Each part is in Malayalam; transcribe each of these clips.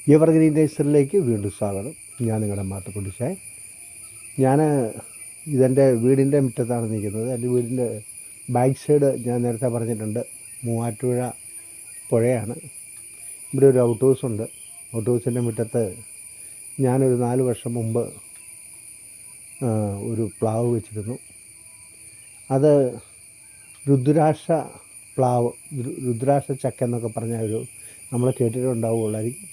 എവർഗ്രീൻ നേഴ്സറിയിലേക്ക് വീണ്ടും സ്വാഗതം. ഞാൻ നിങ്ങളുടെ മാത്തുക്കുട്ടിച്ചായൻ. ഞാൻ ഇതെൻ്റെ വീടിൻ്റെ മുറ്റത്താണ് നിൽക്കുന്നത്. എൻ്റെ വീടിൻ്റെ ബാക്ക് സൈഡ് ഞാൻ നേരത്തെ പറഞ്ഞിട്ടുണ്ട്, മൂവാറ്റുപുഴ പുഴയാണ്. ഇവിടെ ഒരു ഔട്ട് ഹൗസ് ഉണ്ട്. ഔട്ട് ഹൗസിൻ്റെ മുറ്റത്ത് ഞാനൊരു 4 വർഷം മുമ്പ് ഒരു പ്ലാവ് വെച്ചിരുന്നു. അത് രുദ്രാക്ഷ പ്ലാവ്, രുദ്രാക്ഷ ചക്ക എന്നൊക്കെ പറഞ്ഞ ഒരു നമ്മൾ കേട്ടിട്ടുണ്ടാവുള്ളായിരിക്കും.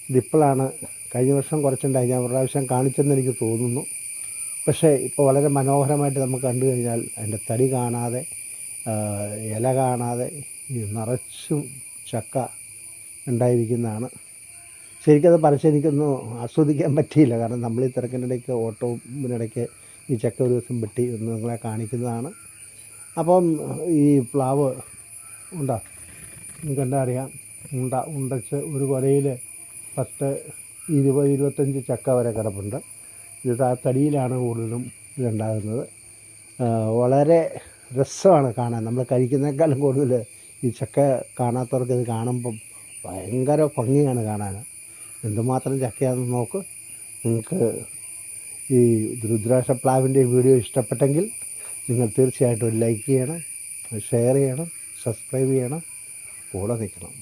ഇതിപ്പോഴാണ്, കഴിഞ്ഞ വർഷം കുറച്ചുണ്ടായി, ഞാൻ ഒരു പ്രാവശ്യം കാണിച്ചെന്ന് എനിക്ക് തോന്നുന്നു. പക്ഷേ ഇപ്പോൾ വളരെ മനോഹരമായിട്ട് നമുക്ക് കണ്ടു കഴിഞ്ഞാൽ അതിൻ്റെ തടി കാണാതെ, ഇല കാണാതെ നിറച്ചും ചക്ക ഉണ്ടായിരിക്കുന്നതാണ്. ശരിക്കത് പറിച്ച് എനിക്കൊന്നും ആസ്വദിക്കാൻ പറ്റിയില്ല. കാരണം നമ്മൾ ഈ തിരക്കിനിടയ്ക്ക് ഓട്ടോമിനിടയ്ക്ക് ഈ ചക്ക ഒരു ദിവസം വെട്ടി ഒന്ന് നിങ്ങളെ കാണിക്കുന്നതാണ്. അപ്പം ഈ പ്ലാവ് ഉണ്ടോ, കണ്ടാൽ അറിയാം. ഉണ്ടച്ച് ഒരു കൊലയിൽ 10, 20, 25 ചക്ക വരെ കിടപ്പുണ്ട്. ഇത് ആ തടിയിലാണ് കൂടുതലും ഇതുണ്ടാകുന്നത്. വളരെ രസമാണ് കാണാൻ. നമ്മൾ കഴിക്കുന്നേക്കാളും കൂടുതൽ ഈ ചക്ക കാണാത്തവർക്ക് ഇത് കാണുമ്പം ഭയങ്കര ഭംഗിയാണ് കാണാൻ. എന്തുമാത്രം ചക്കയാണെന്ന് നോക്ക്. നിങ്ങൾക്ക് ഈ രുദ്രാക്ഷ പ്ലാവിൻ്റെ വീഡിയോ ഇഷ്ടപ്പെട്ടെങ്കിൽ നിങ്ങൾ തീർച്ചയായിട്ടും ലൈക്ക് ചെയ്യണം, ഷെയർ ചെയ്യണം, സബ്സ്ക്രൈബ് ചെയ്യണം, കൂടെ നിൽക്കണം.